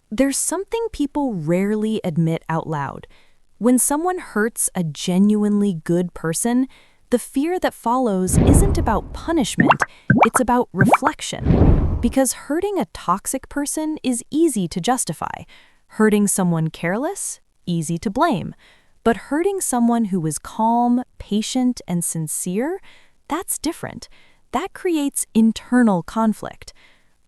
There's something people rarely admit out loud. When someone hurts a genuinely good person, the fear that follows isn't about punishment, it's about reflection. Because hurting a toxic person is easy to justify. Hurting someone careless? Easy to blame. But hurting someone who is calm, patient, and sincere? That's different. That creates internal conflict.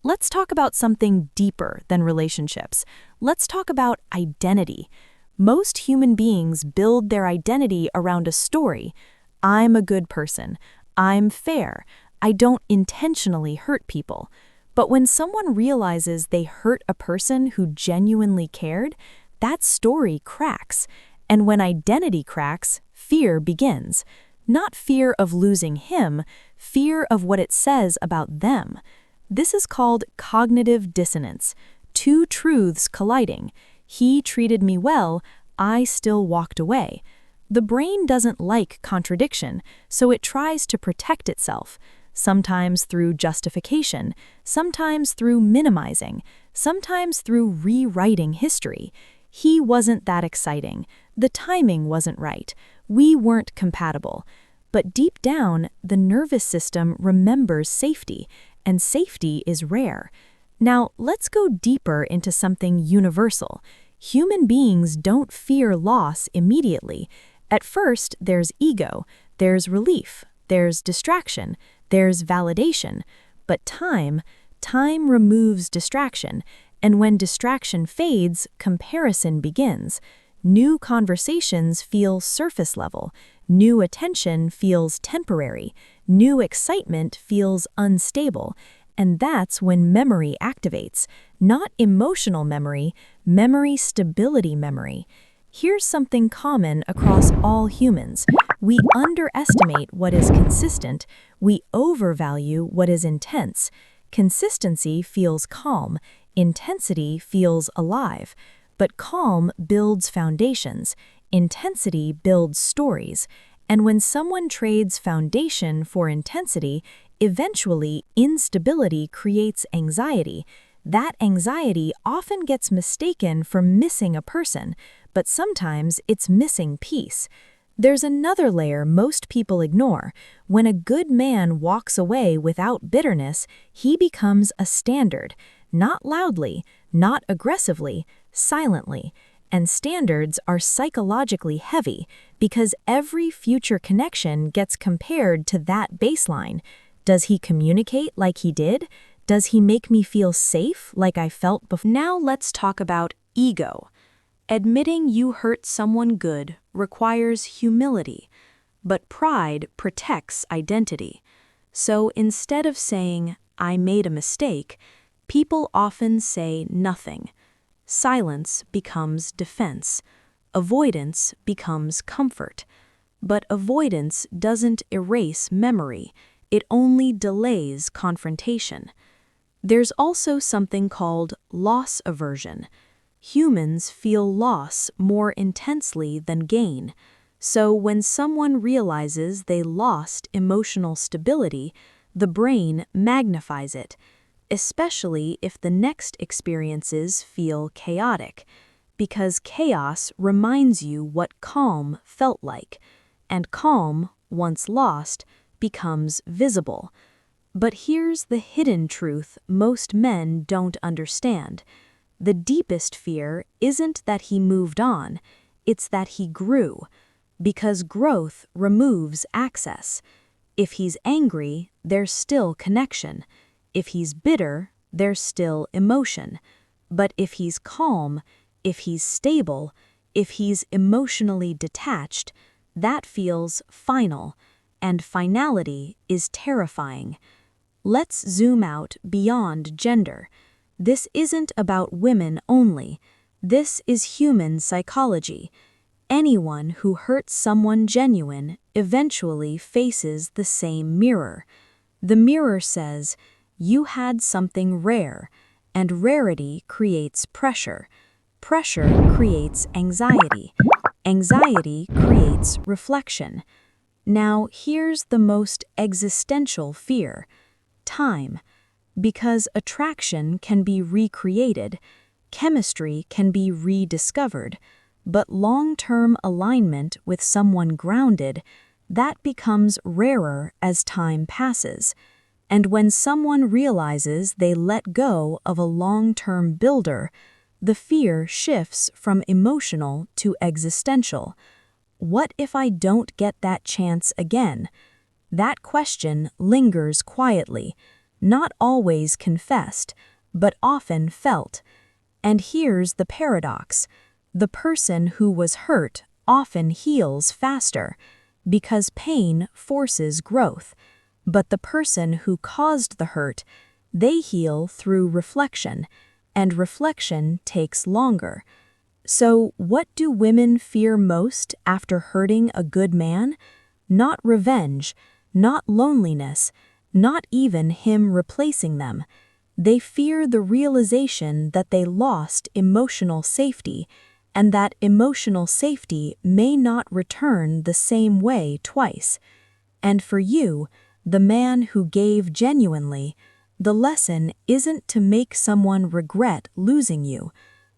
Let's talk about something deeper than relationships. Let's talk about identity. Most human beings build their identity around a story. I'm a good person. I'm fair. I don't intentionally hurt people. But when someone realizes they hurt a person who genuinely cared, that story cracks. And when identity cracks, fear begins. Not fear of losing him, fear of what it says about them. This is called cognitive dissonance. Two truths colliding. He treated me well, I still walked away. The brain doesn't like contradiction, so it tries to protect itself, sometimes through justification, sometimes through minimizing, sometimes through rewriting history. He wasn't that exciting. The timing wasn't right. We weren't compatible. But deep down, the nervous system remembers safety, and safety is rare. Now, let's go deeper into something universal. Human beings don't fear loss immediately. At first, there's ego, there's relief, there's distraction, there's validation. But time removes distraction, and when distraction fades, comparison begins. New conversations feel surface level. New attention feels temporary. New excitement feels unstable. And that's when memory activates. Not emotional memory, memory stability memory. Here's something common across all humans. We underestimate what is consistent. We overvalue what is intense. Consistency feels calm. Intensity feels alive. But calm builds foundations. Intensity builds stories. And when someone trades foundation for intensity, eventually instability creates anxiety. That anxiety often gets mistaken for missing a person, but sometimes it's missing peace. There's another layer most people ignore. When a good man walks away without bitterness, he becomes a standard. Not loudly, not aggressively, silently. And standards are psychologically heavy because every future connection gets compared to that baseline. Does he communicate like he did? Does he make me feel safe like I felt before? Now let's talk about ego. Admitting you hurt someone good requires humility, but pride protects identity. So instead of saying, I made a mistake, people often say nothing. Silence becomes defense. Avoidance becomes comfort. But avoidance doesn't erase memory. It only delays confrontation. There's also something called loss aversion. Humans feel loss more intensely than gain. So when someone realizes they lost emotional stability, the brain magnifies it, especially if the next experiences feel chaotic, because chaos reminds you what calm felt like, and calm, once lost, becomes visible. But here's the hidden truth most men don't understand. The deepest fear isn't that he moved on, it's that he grew, because growth removes access. If he's angry, there's still connection. If he's bitter, there's still emotion. But if he's calm, if he's stable, if he's emotionally detached, that feels final, and finality is terrifying. Let's zoom out beyond gender. This isn't about women only. This is human psychology. Anyone who hurts someone genuine eventually faces the same mirror. The mirror says, you had something rare, and rarity creates pressure. Pressure creates anxiety. Anxiety creates reflection. Now, here's the most existential fear: time. Because attraction can be recreated, chemistry can be rediscovered, but long-term alignment with someone grounded, that becomes rarer as time passes. And when someone realizes they let go of a long-term builder, the fear shifts from emotional to existential. What if I don't get that chance again? That question lingers quietly, not always confessed, but often felt. And here's the paradox. The person who was hurt often heals faster, because pain forces growth. But the person who caused the hurt, they heal through reflection, and reflection takes longer. So what do women fear most after hurting a good man? Not revenge, not loneliness, not even him replacing them. They fear the realization that they lost emotional safety, and that emotional safety may not return the same way twice. And for you, the man who gave genuinely, the lesson isn't to make someone regret losing you.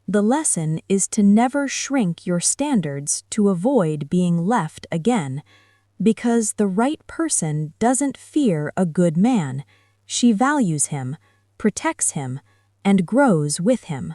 The lesson is to never shrink your standards to avoid being left again. Because the right person doesn't fear a good man. She values him, protects him, and grows with him.